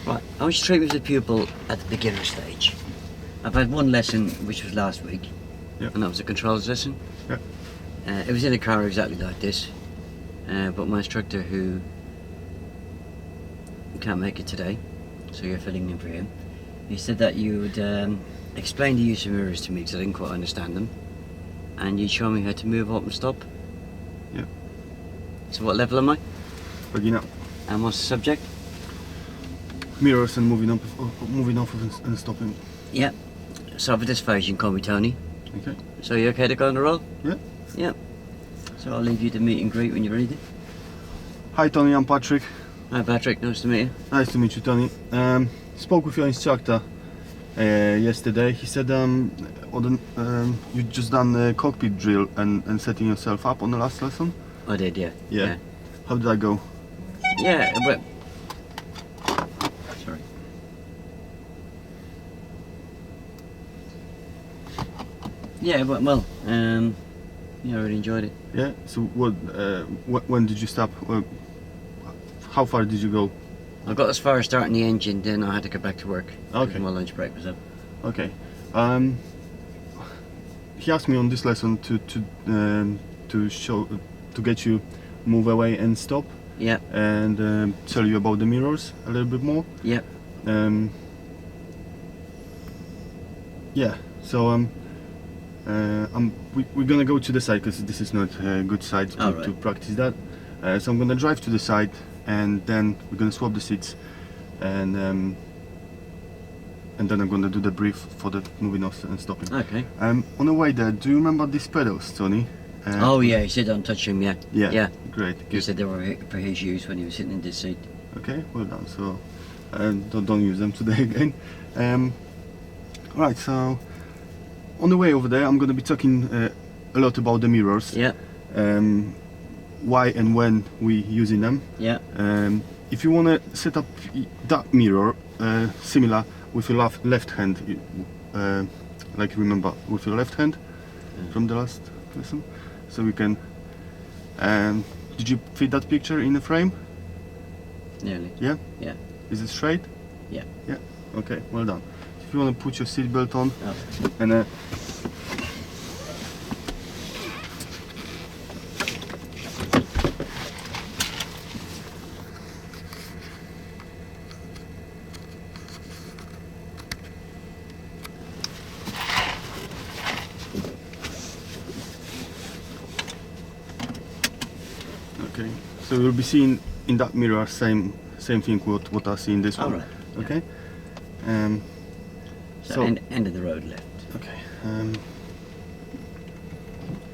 Right, I was treated as a pupil at the beginner stage. I've had one lesson, which was last week, Yeah. and that was a controls lesson. Yeah. It was in a car exactly like this, but my instructor, who can't make it today, so you're filling in for him, he said that you would explain the use of mirrors to me because I didn't quite understand them, and you'd show me how to move up and stop. Yeah. So what level am I? Beginner. And what's the subject? Mirrors and moving off and stopping. Yeah. So for this phase you can call me Tony. Okay. So you okay to go on the roll? Yeah. Yeah. So I'll leave you to meet and greet when you're ready. Hi Tony, I'm Patrick. Hi Patrick, nice to meet you. Nice to meet you, Tony. Spoke with your instructor yesterday. He said you just done a cockpit drill and setting yourself up on the last lesson. I did, yeah. Yeah. How did that go? Yeah, but... Sorry. Yeah, it went well. Yeah, I really enjoyed it. Yeah. So what? When did you stop? How far did you go? I got as far as starting the engine, then I had to go back to work. Okay. My lunch break was up. Okay. He asked me on this lesson to get you move away and stop. Yeah. And tell you about the mirrors a little bit more. Yeah. Yeah. So we're gonna go to the side because this is not a good side to practice that. So I'm gonna drive to the side and then we're gonna swap the seats and then I'm gonna do the brief for the moving off and stopping. Okay. On the way there, do you remember these pedals, Tony? Oh yeah, he said don't touch him. Yeah. Yeah. Yeah. Great. He Good. said they were for his use when he was sitting in this seat. Okay, well done. So don't use them today again. Right. So on the way over there, I'm going to be talking a lot about the mirrors. Yeah. Why and when we using them. Yeah. If you want to set up that mirror similar with your left hand, like remember with your left hand from the last lesson, so we can. Did you fit that picture in the frame? Nearly. Yeah. Yeah. Is it straight? Yeah. Yeah. Okay. Well done. If you want to put your seatbelt on Oh. and. Okay, so you'll be seeing in that mirror same thing what I see in this one. Alright. Okay. So end of the road left. Okay.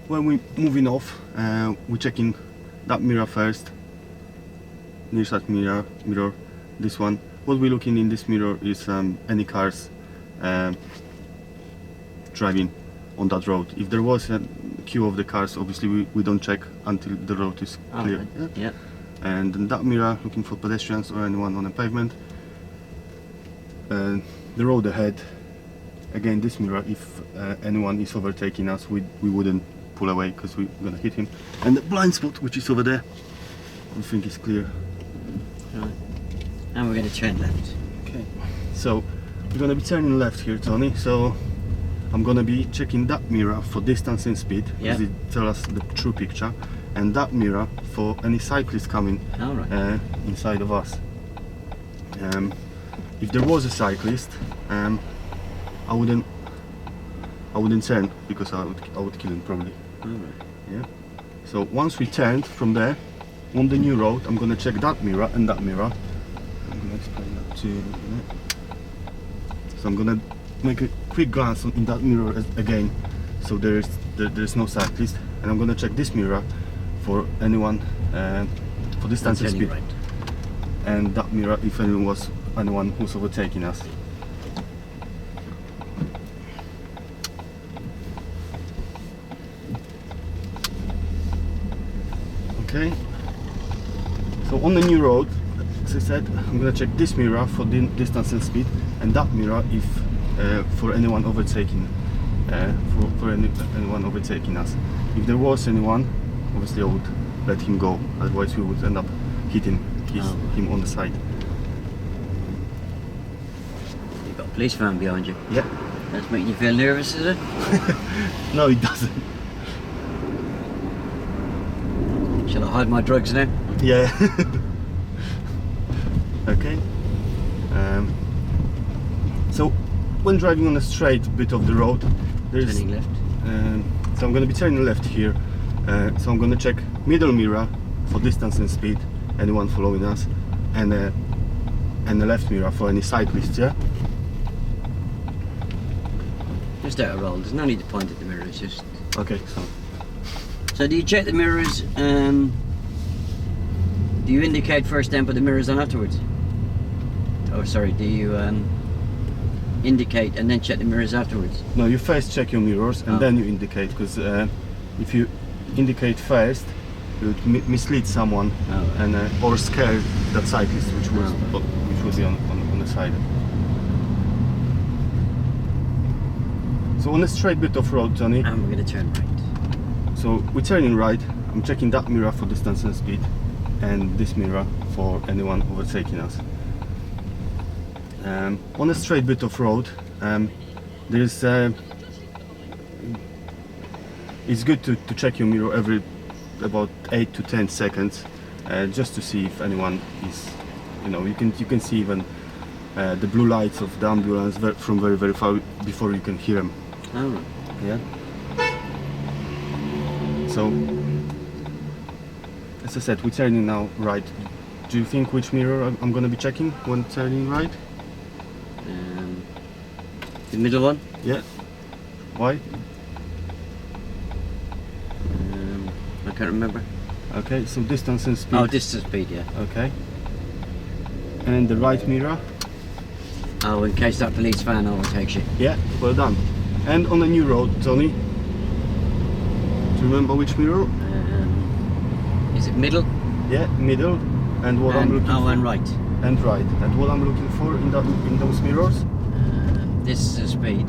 When we're moving off, we're checking that mirror first. Near side mirror, this one. What we're looking in this mirror is any cars driving on that road. If there was a queue of the cars, obviously we don't check until the road is clear. Right. Yeah. And in that mirror, looking for pedestrians or anyone on the pavement. The road ahead. Again, this mirror, if anyone is overtaking us, we wouldn't pull away because we're gonna hit him. And the blind spot, which is over there, we think is clear. Right. And we're going to turn left. Okay. So we're gonna be turning left here, Tony. So I'm gonna be checking that mirror for distance and speed, because it tells us the true picture, and that mirror for any cyclist coming inside of us. If there was a cyclist, I wouldn't turn because I would kill him probably. Yeah. So once we turned from there on the new road, I'm gonna check that mirror and that mirror. I'm gonna explain that to you in a minute. So I'm gonna make a quick glance in that mirror again, so there's no cyclist, and I'm gonna check this mirror for anyone for distance and speed, right. and that mirror if anyone who's overtaking us. Okay. So on the new road, as I said, I'm gonna check this mirror for the distance and speed, and that mirror if for anyone overtaking, anyone overtaking us. If there was anyone, obviously I would let him go. Otherwise, we would end up hitting him on the side. Police van behind you. Yeah. That's making you feel nervous, is it? No, it doesn't. Shall I hide my drugs now? Yeah. Okay. So when driving on a straight bit of the road, there's Turning left. so I'm going to be turning left here. So I'm going to check middle mirror for distance and speed, anyone following us, and the left mirror for any cyclists. Yeah. Just out of roll. There's no need to point at the mirrors. Just. Okay. So do you check the mirrors? Do you indicate first, then put the mirrors on afterwards? Oh, sorry. Do you indicate and then check the mirrors afterwards? No, you first check your mirrors and Oh. then you indicate, because if you indicate first, you would mislead someone Oh, right. and or scare that cyclist, which was Oh. which will be on the side. So on a straight bit of road, Johnny. And we're going to turn right. So we're turning right. I'm checking that mirror for distance and speed, and this mirror for anyone overtaking us. On a straight bit of road, there's it's good to check your mirror every about 8 to 10 seconds, just to see if anyone is, you can see even the blue lights of the ambulance from very far before you can hear them. Oh, right. Yeah. So, as I said, we're turning now right. Do you think which mirror I'm going to be checking when turning right? The middle one. Yeah. Why? I can't remember. Okay, so distance and speed. Oh, distance speed, yeah. Okay. And the right mirror. Oh, in case that police van overtakes you. Yeah, well done. And on the new road, Tony. Do you remember which mirror? Is it middle? Yeah, middle. And what I'm looking for. Oh, and right. And right. And what I'm looking for in those mirrors? Distance speed.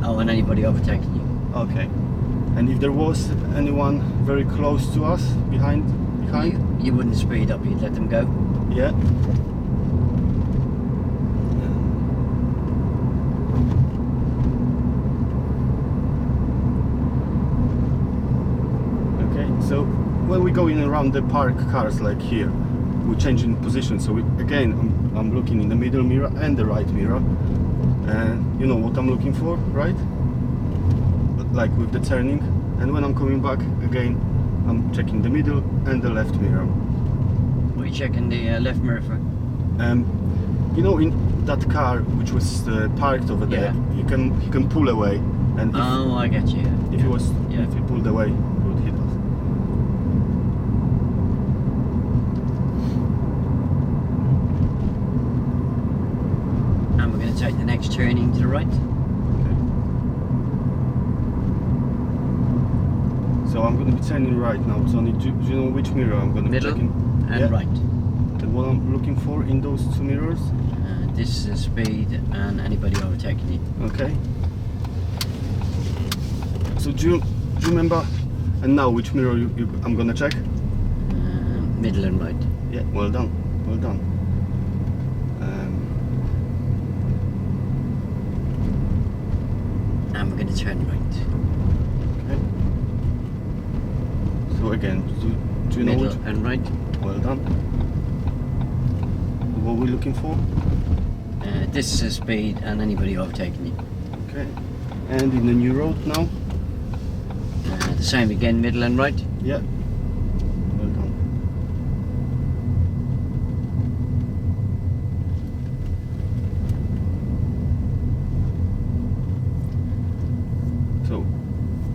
Oh, and anybody overtaking you. Okay. And if there was anyone very close to us, behind? You wouldn't speed up, you'd let them go. Yeah. Okay, so when we go in around the park cars like here, we're changing position. So again, I'm looking in the middle mirror and the right mirror. And you know what I'm looking for, right? Like with the turning. And when I'm coming back again, I'm checking the middle and the left mirror. What are you checking the left mirror for? In that car which was parked over there, Yeah. he can pull away, and if, Oh, I get you. if he was Yeah. if he pulled away, he would hit us. And we're going to take the next turning to the right. Okay. So I'm going to be turning right now. Tony, do you know which mirror I'm going to be Middle checking? and Yeah. right. And what I'm looking for in those two mirrors? Distance speed and anybody overtaking you. Okay. So do you remember? And now which mirror I'm going to check? Middle and right. Yeah, well done, well done. And we're going to turn right. Okay. So again, do you know Middle which? and right. Well done. What we're looking for? Distance speed and anybody overtaking you. Okay. And in the new road now? The same again, middle and right. Yeah. Well done. So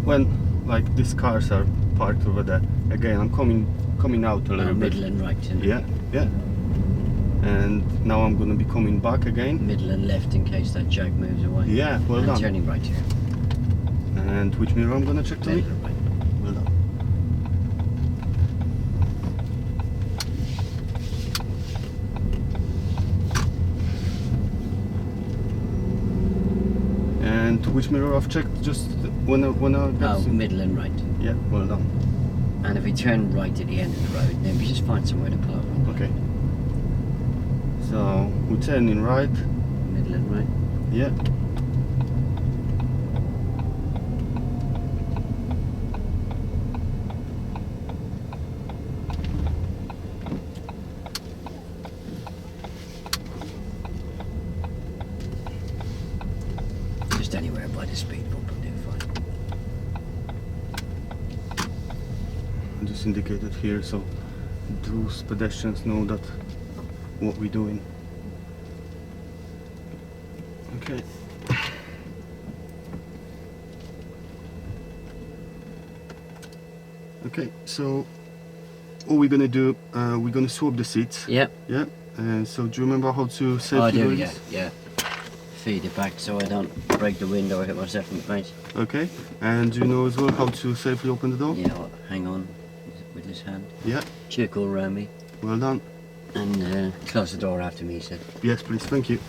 when like these cars are parked over there, again I'm coming out a little bit. Middle and right. And Yeah, yeah. And now I'm gonna be coming back again. middle and left in case that jag moves away. Yeah, well and done. turning right here. And which mirror I'm gonna check, Tony? Middle and right. Well done. And which mirror I've checked just when I got Oh, middle and right. Yeah, well done. And if we turn right at the end of the road, then we just find somewhere to pull over. Okay. So we're turning right. Middle and right. Yeah. Just anywhere by the speed bump will do fine. I just indicated here so those pedestrians know that what we're doing. Okay. Okay, so all we're gonna do, we're gonna swap the seats. Yep. Yeah. So do you remember how to safely Oh, I do, do yeah, this? yeah. Feed it back so I don't break the window or hit myself in the face. Okay. And do you know as well how to safely open the door? Yeah, I'll hang on with his hand. Yeah. Circle around me Well done. and close the door after me, he said. Yes, please. Thank you.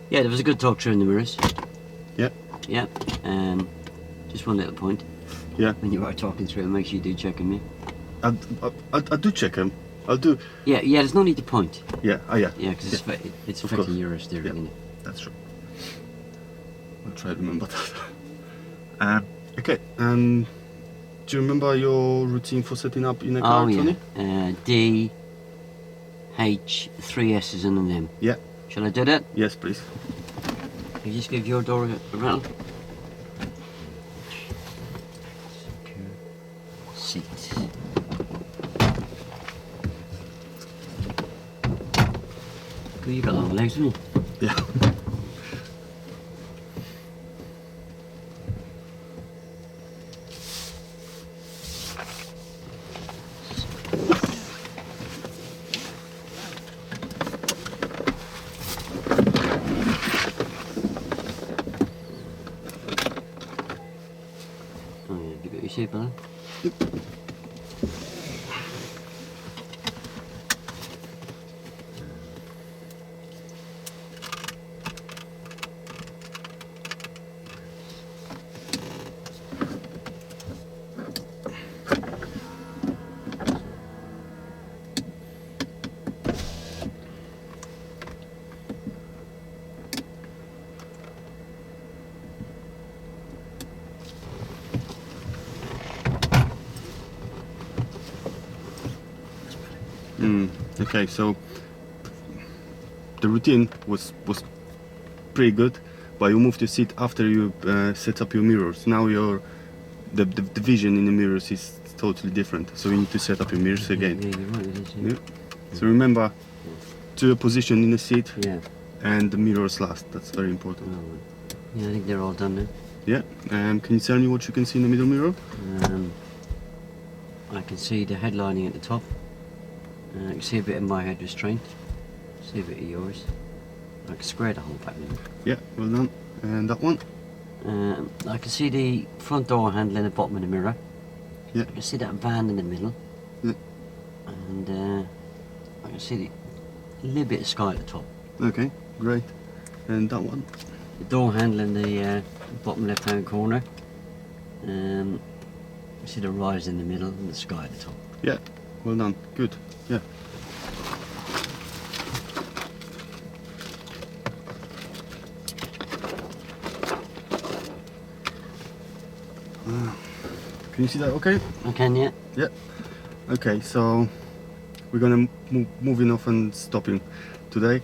Yeah, there was a good talk through in the mirrors. Yeah. Yeah. Just one little point. Yeah. When you are talking through it, make sure you do check on me. I do check them. I'll do. Yeah, there's no need to point. Yeah. Oh yeah. Yeah, because it's Of affecting course. your steering, Yeah. isn't it? That's true. I'll try to remember that. Okay. Do you remember your routine for setting up in a car, Oh, Tony? yeah. D, H, 3 S's and an M. Yeah. Shall I do that? Yes, please. Can you just give your door a rattle? Secure seat. Good, you got long legs, haven't you? Yeah. Oh yeah, have you got your seatbelt on? Okay, so the routine was pretty good, but you moved your seat after you set up your mirrors. Now the vision in the mirrors is totally different, so you need to set up your mirrors again. Yeah, you're right, it is, yeah. Yeah. So remember to your position in the seat Yeah. and the mirrors last. That's very important. Oh, right. Yeah, I think they're all done now. Yeah. Can you tell me what you can see in the middle mirror? I can see the headlining at the top. I can see a bit of my head restraint. See a bit of yours. I can square the whole back mirror. Yeah. Well done. And that one? I can see the front door handle in the bottom of the mirror. Yeah. I can see that van in the middle. Yeah. And I can see a little bit of sky at the top. Okay. Great. And that one? The door handle in the bottom left hand corner. I see the rise in the middle and the sky at the top. Yeah. Well done. Good. Yeah. Can you see that okay? I can, yeah? Yeah. Okay, so we're gonna moving off and stopping today.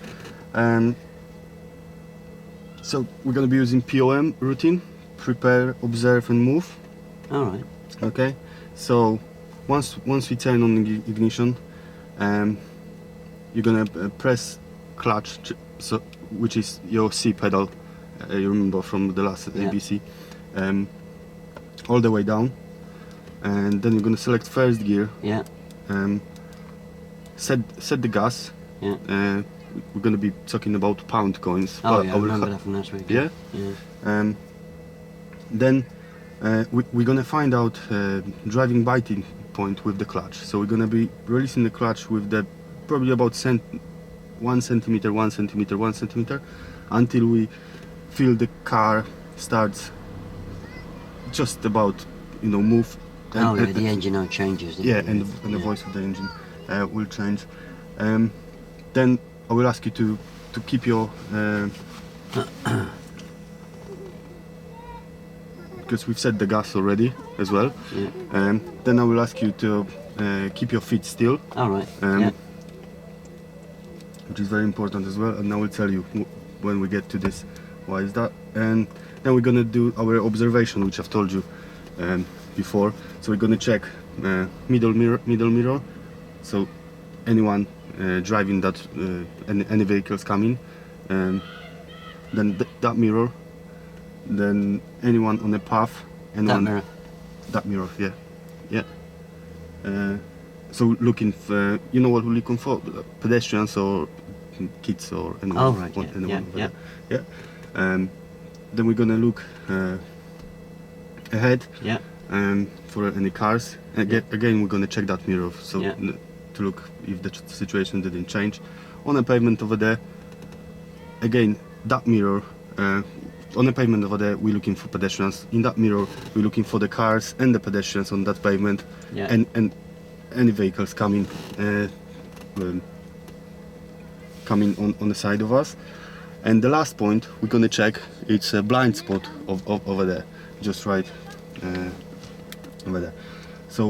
So we're gonna be using POM routine, prepare, observe and move. Alright. Okay, so once we turn on the ignition, you're gonna press clutch, so which is your C pedal. You remember from the last Yeah. ABC, all the way down, and then you're gonna select first gear. Yeah. Set the gas. Yeah. we're gonna be talking about pound coins. Oh but yeah, I will remember ha- that from last week. Yeah. Yeah. Then we're gonna find out driving biting point with the clutch. So we're gonna be releasing the clutch with the probably about 1 centimeter, 1 centimeter, 1 centimeter, until we feel the car starts just about, you know, move. Oh yeah, the engine now changes. doesn't Yeah, it? and the voice of the engine will change. Then I will ask you to keep your because we've set the gas already as well. Yeah. Then I will ask you to keep your feet still, All right. Yeah. which is very important as well. And I will tell you when we get to this why is that. And then we're gonna do our observation, which I've told you before. So we're gonna check middle mirror. So anyone driving that any vehicles coming, then that mirror, then anyone on the path, anyone that mirror, yeah. So looking for, you know what we're looking for, pedestrians or kids or anyone. Oh right. anyone Yeah. over Yeah. there. Yeah. Then we're gonna look ahead. Yeah. For any cars. Again, we're gonna check that mirror, so Yeah. to look if the situation didn't change. On the pavement over there, again, that mirror. On the pavement over there, we're looking for pedestrians. In that mirror, we're looking for the cars and the pedestrians on that pavement, Yeah. and any vehicles coming coming on the side of us. And the last point we're gonna check, it's a blind spot over there, just right over there. So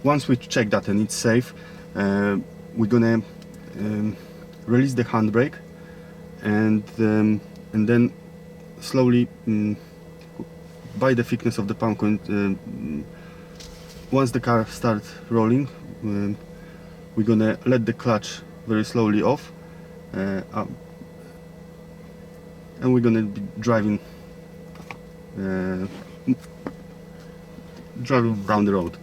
once we check that and it's safe, we're gonna release the handbrake, and then slowly, by the thickness of the pound coin, once the car starts rolling, we're gonna let the clutch very slowly off, up, and we're gonna be driving around the road.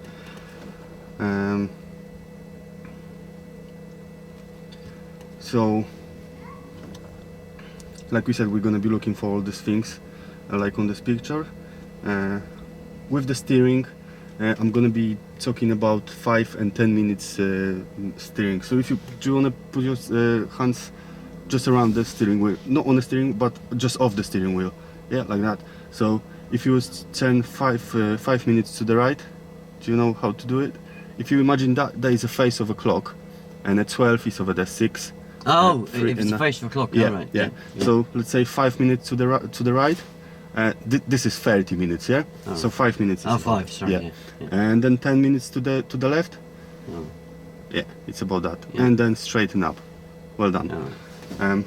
So like we said, we're gonna be looking for all these things like on this picture. With the steering, I'm gonna be talking about 5 and 10 minutes steering. So if you wanna put your hands just around the steering wheel, not on the steering but just off the steering wheel, yeah, like that. So if you turn 5 minutes to the right, do you know how to do it? If you imagine that there is a face of a clock, and a 12 is over there 6. Oh, Three if it's and the face of a clock. Yeah, All right. yeah. So let's say 5 minutes to the right. This is 30 minutes, yeah. Oh. So 5 minutes. Oh, is 5. Sorry. yeah. Yeah. And then 10 minutes to the left. Oh. Yeah, it's about that. Yeah. And then straighten up. Well done. All right.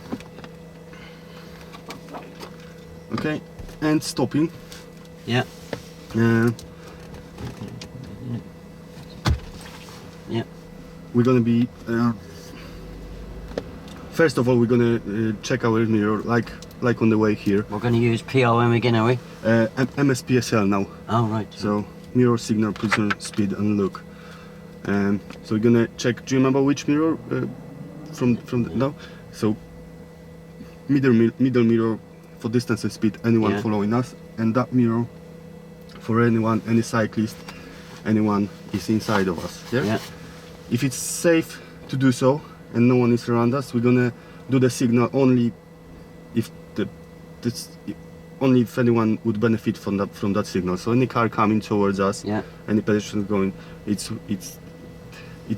Okay, and stopping. Yeah. Uh, Yeah. we're gonna be. First of all, we're gonna check our mirror, like on the way here. We're going to use POM again, are we? MSPSL now. Oh right. So mirror, signal, position, speed, and look. So we're gonna check. Do you remember which mirror from the, no? So middle mirror for distance and speed. Anyone Yeah. following us, and that mirror for anyone, any cyclist, anyone is inside of us. Yeah. Yeah. If it's safe to do so and no one is around us, we're gonna do the signal only if only if anyone would benefit from that signal. So any car coming towards us, Yeah. any pedestrian going, it's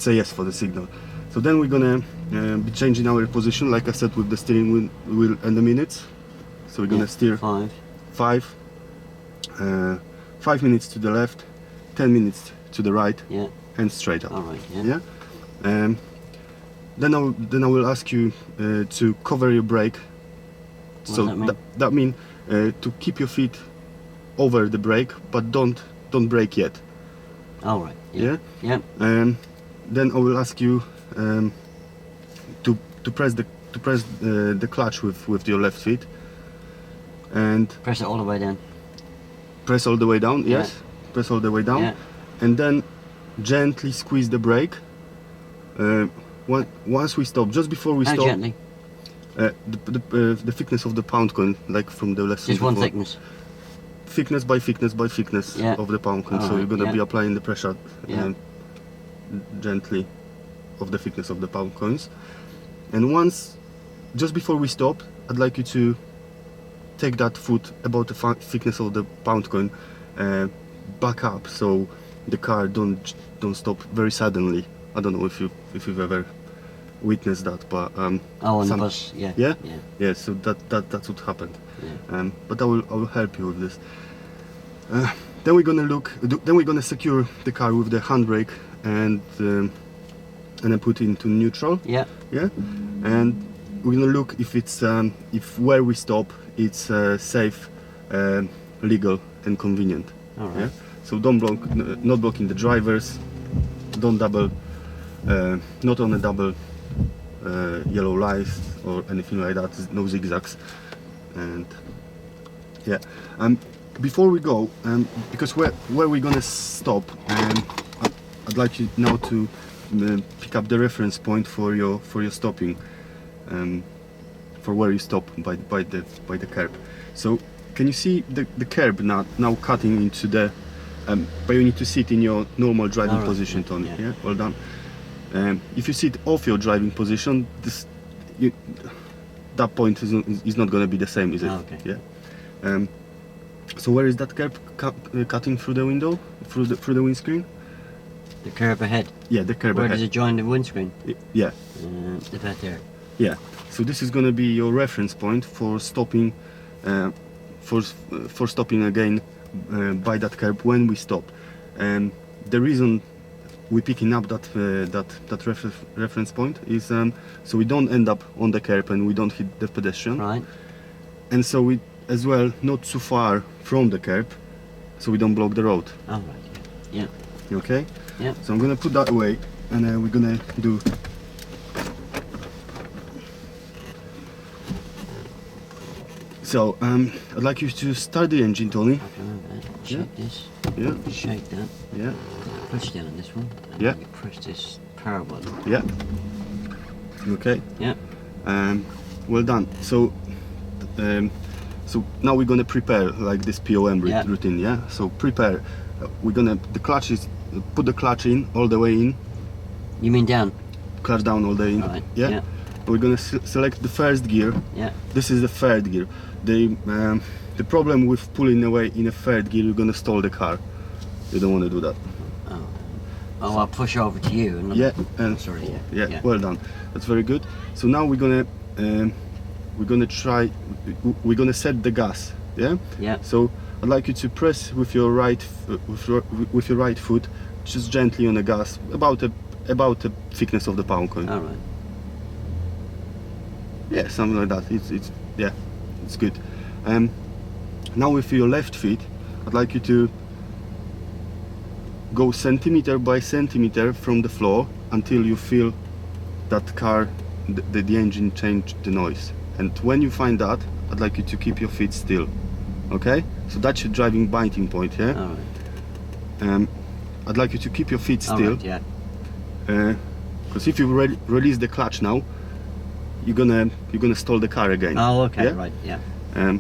a yes for the signal. So then we're gonna be changing our position, like I said, with the steering wheel and the minutes. So we're gonna steer 5. 5 minutes to the left, 10 minutes to the right, Yeah. and straight up. All right. Yeah. Yeah. Then I will ask you to cover your brake. What So does that mean? that means to keep your feet over the brake, but don't brake yet. All right. Yeah. Yeah. Then I will ask you to press the clutch with your left feet, and Press it all the way down. press all the way down. Yeah. Yes. Press all the way down, Yeah. and then gently squeeze the brake. once we stop, just before we How stop, gently? the thickness of the pound coin, like from the lesson Just one before. thickness. Thickness by thickness by thickness Yeah. of the pound coin. So Alright, you're gonna yeah. be applying the pressure Yeah. gently of the thickness of the pound coins. And once, just before we stop, I'd like you to take that foot about the thickness of the pound coin back up, so the car don't stop very suddenly. I don't know if you've ever witnessed that, but Oh, on the bus, yeah. yeah, Yeah. yeah. So that's what happened. Yeah. But I will help you with this. Then we're gonna secure the car with the handbrake and then put it into neutral. Yeah. Yeah, and we're gonna look if it's if where we stop it's safe, legal, and convenient. All right. Yeah. So don't block, not blocking the drivers. Don't double, not on a double yellow lights or anything like that. No zigzags. And yeah. Before we go, because where we're gonna stop, I'd like you now to pick up the reference point for your stopping, for where you stop by the curb. So can you see the curb now cutting into the, but you need to sit in your normal driving All right, position, yeah, Tony. yeah. Yeah, well done. If you sit off your driving position, that point is not going to be the same, is it? Oh, okay. Yeah. So where is that curb cutting through the window, through the windscreen? The curb ahead. Yeah, the curb Where ahead. does it join the windscreen? Yeah, About there. yeah. So this is going to be your reference point for stopping, for stopping again by that curb when we stop. And the reason we're picking up that reference point is so we don't end up on the curb and we don't hit the pedestrian. Right. And so we as well not too far from the curb, so we don't block the road. All right. Yeah. Okay. Yeah. So I'm gonna put that away, and we're gonna do. So I'd like you to start the engine, Tony. Okay, remember that. Shake this. Yeah. Shake that. Yeah. Push down on this one. And Yeah. then you press this power button. Yeah. Okay. Yeah. Well done. So so now we're gonna prepare like this POM Yeah. routine. Yeah. So prepare. We're gonna put the clutch in all the way in. You mean down? Clutch down all the way in. Right. Yeah. Yeah. We're gonna select the first gear. Yeah. This is the third gear. The problem with pulling away in a third gear, you're gonna stall the car. You don't want to do that. Oh. Oh, I'll push over to you. And Yeah. And sorry. Yeah. yeah. Well done. That's very good. So now we're gonna set the gas. Yeah. Yeah. So I'd like you to press with your right with your right foot, just gently on the gas, about the thickness of the pound coin. All right. Yeah, something like that. It's yeah, it's good. Now with your left feet, I'd like you to go centimeter by centimeter from the floor until you feel that the engine change the noise. And when you find that, I'd like you to keep your feet still. Okay? So that's your driving biting point, yeah? All right. I'd like you to keep your feet All still. right, yeah. Because if you release the clutch now, you're gonna stall the car again. Oh, okay. Yeah? Right. Yeah.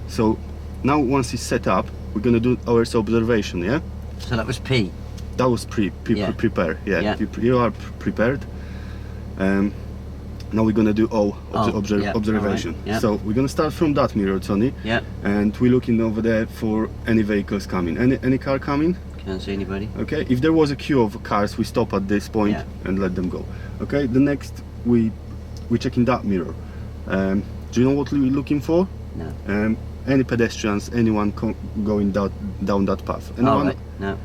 So now once it's set up, we're gonna do our observation. Yeah. So that was P. That was Yeah. prepare. Yeah. Yeah. You are prepared. Now we're gonna do Yeah, observation. alright, yeah. So we're gonna start from that mirror, Tony. Yeah. And we're looking over there for any vehicles coming. Any car coming? Can't see anybody. Okay. If there was a queue of cars, we stop at this point Yeah. and let them go. Okay. The next we're checking that mirror. Do you know what we're looking for? No. Any pedestrians, anyone going down that path? All Anyone? right. No.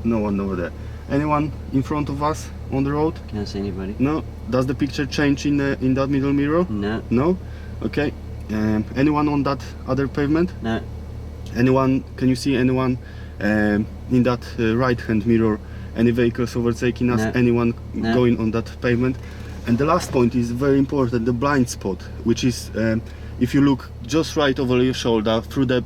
No one over there. Anyone in front of us on the road? Can't see anybody. No. Does the picture change in that middle mirror? No. No. Okay. Anyone on that other pavement? No. Anyone? Can you see anyone in that right-hand mirror? Any vehicles overtaking us? No. Anyone No. going on that pavement? And the last point is very important, the blind spot, which is if you look just right over your shoulder through the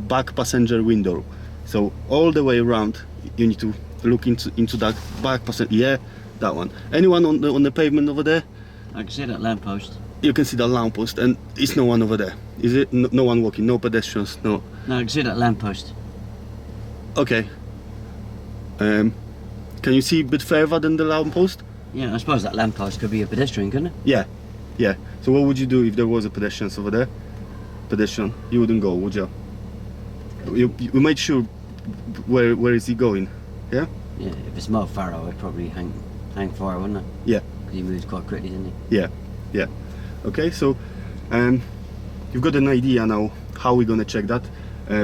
back passenger window. So all the way around, you need to look into that back passenger. Yeah, That one. Anyone on the pavement over there? I can see that lamppost. You can see the lamppost, and it's no one over there. Is it? No one walking, no pedestrians, no. No, I can see that lamppost. Okay. Can you see a bit further than the lamppost? Yeah, I suppose that lamppost could be a pedestrian, couldn't it? Yeah, yeah. So what would you do if there was a pedestrian over there? Pedestrian, you wouldn't go, would you? You made sure where is he going? Yeah. Yeah, if it's Mo Farrow, I'd probably hang fire, wouldn't I? Yeah. Because he moves quite quickly, doesn't he? Yeah, yeah. Okay, so you've got an idea now how we're gonna check that,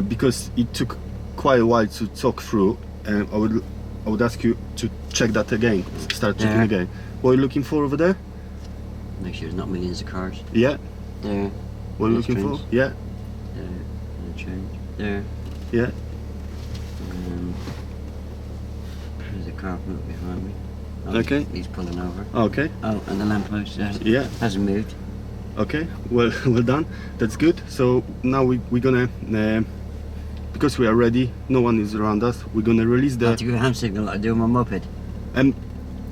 because it took quite a while to talk through. I would ask you to check that again. Start checking again. What are you looking for over there? Make sure there's not millions of cars. Yeah. There. What are you looking for? Yeah. There. And a change. There. Yeah. There's a car from up behind me. Oh, Okay. He's pulling over. Okay. Oh, and the lamppost hasn't moved. Okay. Well, well done. That's good. So now we're gonna, because we are ready, no one is around us. We're gonna release I have the. to give a hand signal like I do on my moped.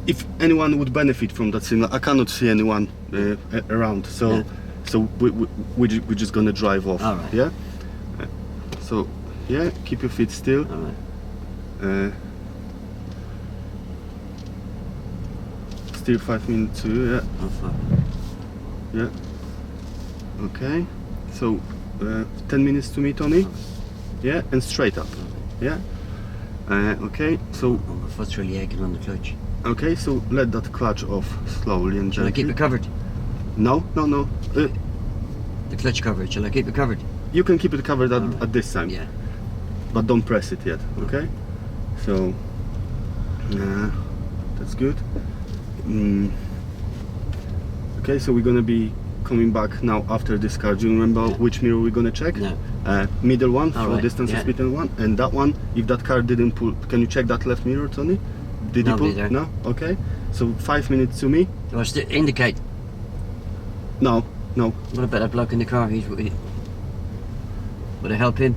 If anyone would benefit from that signal, I cannot see anyone around. So, Yeah. so we're just gonna drive off. All right. Yeah. So, yeah, keep your feet still. All right. Still 5 minutes to, yeah. Oh, fuck. Yeah. Okay. So 10 minutes to me, Tony. Yeah, and straight up. Yeah. Okay. So Oh, my foot's really aching on the clutch. okay. So let that clutch off slowly and Shall I gently. keep it covered? No, no, no. The clutch covered. Shall I keep it covered? You can keep it covered at, Alright. at this time. Yeah. But don't press it yet. Okay. So that's good. Okay. So we're gonna be coming back now after this car. Do you remember which mirror we're gonna check? No. Middle one for Alright, distance yeah. and speed and one, and that one. If that car didn't pull, can you check that left mirror, Tony? Did he Nobody pull? there. No. Okay. So 5 minutes to me. Do I still indicate? No. No. What about that bloke in the car? Would I help him?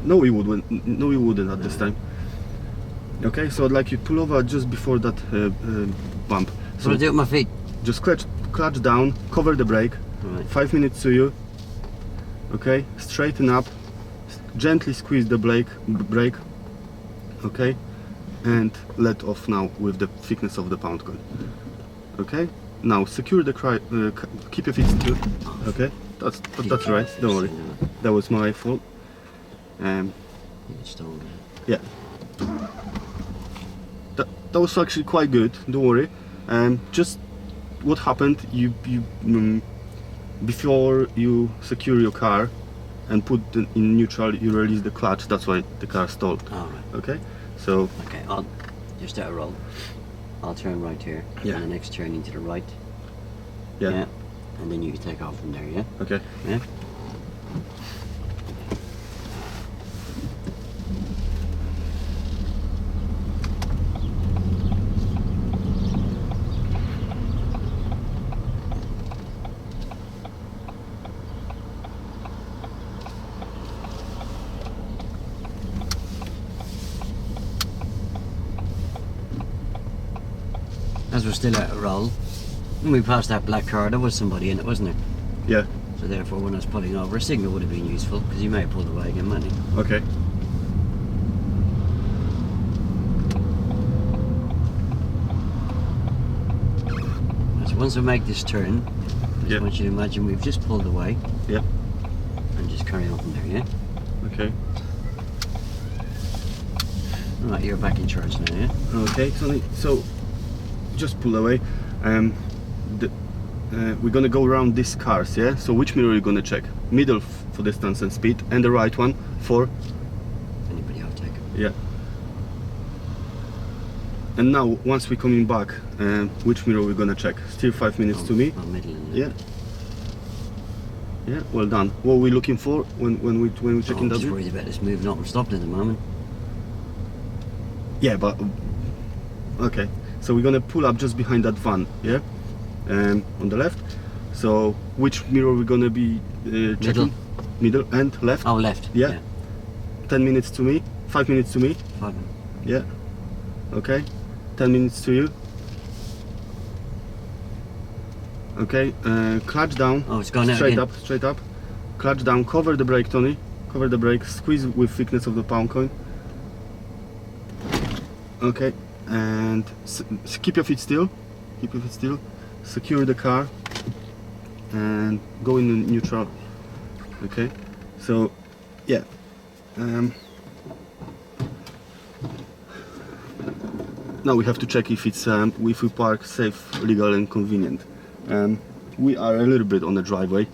No, we wouldn't. No, we wouldn't at this time. Okay. So I'd like you to pull over just before that bump. So what do I do with my feet? Just clutch down, cover the brake. Alright. 5 minutes to you. Okay, straighten up, gently squeeze the brake. Okay, and let off now with the thickness of the pound coin. Okay, now secure the keep your feet still. Okay, that's right. Don't worry, that was my fault. Yeah, that was actually quite good. Don't worry. Just what happened? You before you secure your car and put it in neutral, you release the clutch. That's why the car stalled. All right. Okay. So Okay. I'll just out a roll. I'll turn right here. Yeah. And the next turning to the right. yeah. And then you can take off from there. Yeah. Okay. Yeah. As we're still at a roll, when we passed that black car, there was somebody in it, wasn't there? Yeah. So therefore, when I was pulling over, a signal would have been useful because he may have pulled away again, mightn't he? Okay. So once we make this turn, I just want you to imagine we've just pulled away. Yeah. And just carry on from there, yeah? Okay. Alright, you're back in charge now, yeah? Okay, Tony. So just pull away. We're gonna go around these cars, yeah? So which mirror are you gonna check? Middle for distance and speed, and the right one for? Anybody overtake? Yeah. And now, once we're coming back, which mirror we're gonna check? Still 5 minutes to me. Middle and Yeah. Yeah. Well done. What are we looking for when we're checking I'm that? just mirror? worried about this moving up and stopped at the moment. Yeah, but okay. So we're gonna pull up just behind that van, yeah, on the left. So which mirror we're gonna be checking? Middle and left. Oh, left. Yeah. 10 minutes to me. 5 minutes to me. 5. Yeah. Okay. 10 minutes to you. Okay. Clutch down. Oh, it's gone out Straight again. up. Straight up. Clutch down. Cover the brake, Tony. Cover the brake. Squeeze with thickness of the pound coin. Okay. And keep your feet still. Keep your feet still. Secure the car. And go in neutral. Okay. So, yeah. Now we have to check if it's if we park safe, legal, and convenient. We are a little bit on the driveway,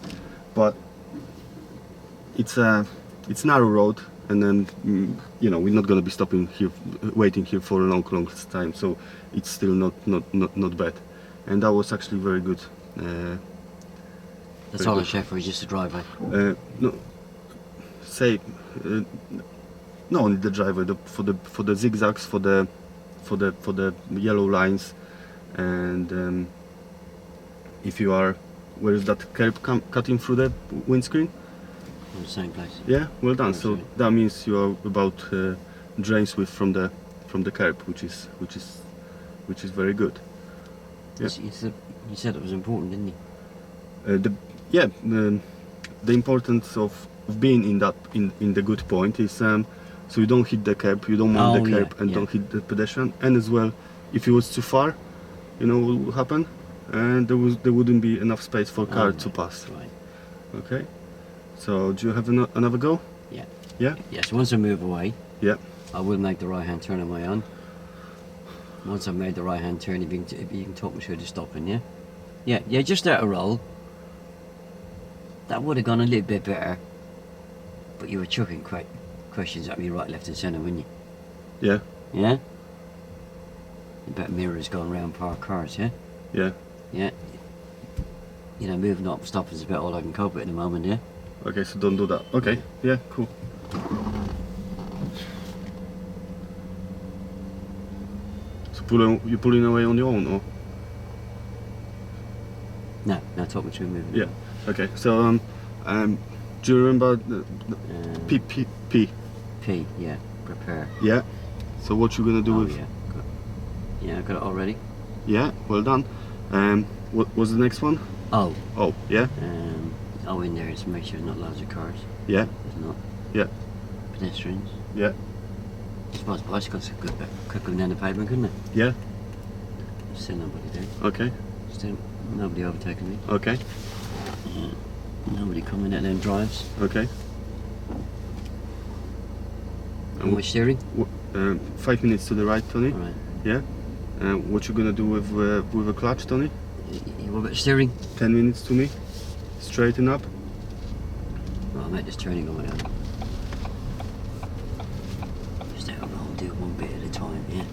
but it's narrow road, and then you know, we're not gonna be stopping here, waiting here for a long time. So it's still not bad, and that was actually very good. That's all I check for, is just a driveway. No, say not only the driveway, for the zigzags, for the yellow lines, and if you are, where is that curb cutting through the windscreen? In the same place. Yeah, well done. Oh, So sorry. that means you are about drains width from the curb, which is very good. Yeah. You said it was important, didn't you? The importance of being in the good point is so you don't hit the curb, you don't mount Oh, the curb, yeah, and yeah. don't hit the pedestrian. And as well, if it was too far, you know what will happen, and there wouldn't be enough space for car Oh, to right, pass. Right. Okay. So do you have another go? Yeah. Yeah. Yes. Once I move away, Yeah. I will make the right-hand turn on my own. Once I've made the right-hand turn, if you can talk me through the stopping, yeah? Yeah, just out a roll. That would have gone a little bit better, but you were chucking questions at me right, left and centre, weren't you? Yeah. Yeah? About mirrors going round parked cars, yeah? Yeah. Yeah. You know, moving up, stopping is about all I can cope with at the moment, yeah? Okay, so don't do that. Okay. Yeah. Cool. So you pulling away on your own, or? No, talk me through moving. Yeah. Okay. So do you remember the P? P, yeah, prepare. Yeah. So what you gonna do Oh, with? yeah. Yeah, I got it already. Yeah. Well done. What was the next one? Oh, Oh, yeah. in there is make sure there's not loads of cars. Yeah. There's not. Yeah. Pedestrians. Yeah. I suppose bicycles could go down the pavement, couldn't it? Yeah. Still nobody there. Okay. Still nobody overtaking me. Okay. Nobody coming at them drives. Okay. And which steering? 5 minutes to the right, Tony. Alright. Yeah. What you gonna do with a clutch, Tony? What about steering? 10 minutes to me. Straighten up. Well, I'll make this turning on my own. Just out of roll, do it one bit at a time, yeah?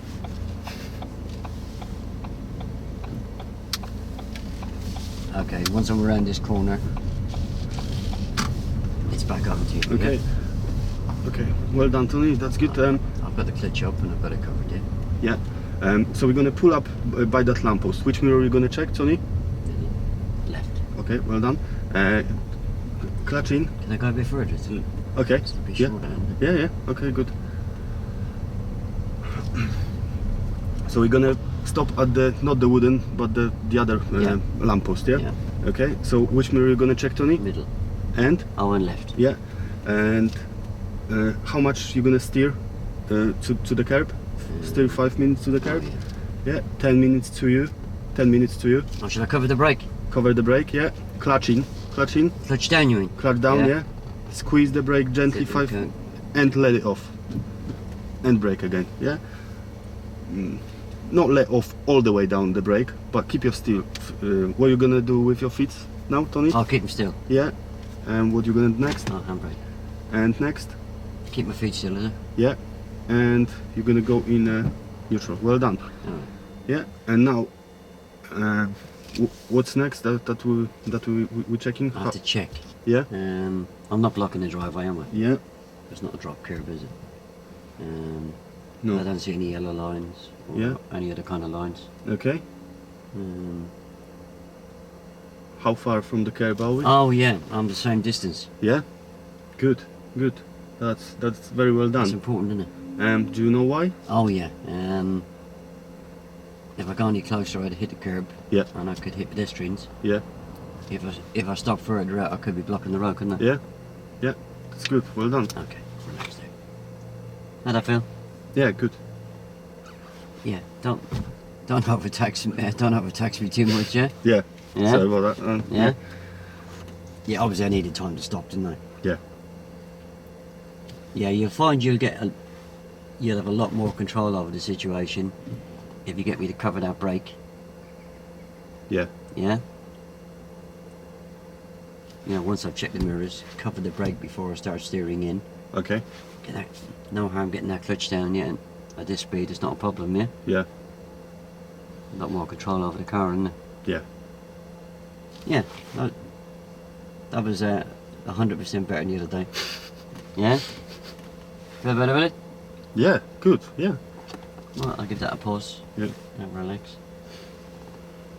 Okay, once I'm around this corner, it's back over to you. Okay. Yeah? Okay. Well done, Tony. That's good. I've got the clutch up and I've got it covered, yeah? Yeah. So we're gonna pull up by that lamppost. Which mirror are you gonna check, Tony? Left. Okay. Well done. Clutch in. Can I go a bit further? Okay. It's a bit Yeah. short, isn't it? Yeah. Yeah. Okay. Good. So we're gonna stop at not the wooden, but the other Yeah. lamppost. Yeah? Yeah. Okay. So which mirror are you gonna check, Tony? Middle. And Oh, and left. yeah. And how much you gonna steer to the curb? Steer 5 minutes to the curb. Oh, yeah. Yeah. 10 minutes to you. 10 minutes to you. Oh, should I cover the brake? Cover the brake. Yeah. Clutch in. Clutch in. Clutch down, you mean? Clutch down. Yeah. Yeah. Squeeze the brake gently Good, 5 okay. and let it off. And brake again. Yeah. Not let off all the way down the brake, but keep your steer. What are you gonna do with your feet now, Tony? I'll keep them still. Yeah. And what you gonna do next? Oh, handbrake. And next? Keep my feet still, is it? Yeah. And you're gonna go in neutral. Well done. Alright. Yeah. And now, what's next? We're checking. I have to check. Yeah. I'm not blocking the driveway, am I? Yeah. It's not a drop curb, is it? I No. don't see any yellow lines or Yeah. any other kind of lines. Okay. How far from the curb are we? Oh yeah, I'm the same distance. Yeah. Good. Good. That's very well That's done. important, isn't it? Do you know why? Oh yeah. If I go any closer, I'd hit the curb. Yeah. And I could hit pedestrians. Yeah. If I stop further out, I could be blocking the road, couldn't I? Yeah. Yeah. That's good. Well done. Okay. Relax there. How'd I feel? Yeah, good. Yeah. Don't overtax me. Don't overtax me too much, yeah. Yeah. Yeah. Sorry about that. Yeah. Yeah. Obviously, I needed time to stop, didn't I? Yeah. Yeah. You'll find you'll have a lot more control over the situation if you get me to cover that brake. Yeah. Yeah. You know, once I've checked the mirrors, cover the brake before I start steering in. Okay. No harm getting that clutch down yet. At this speed, it's not a problem, yeah? Yeah. A lot more control over the car, isn't it? Yeah. Yeah. That was 100% better than the other day. Yeah? Feel better with it? Yeah. Good. Yeah. Well, I'll give that a pause. Yeah. And relax.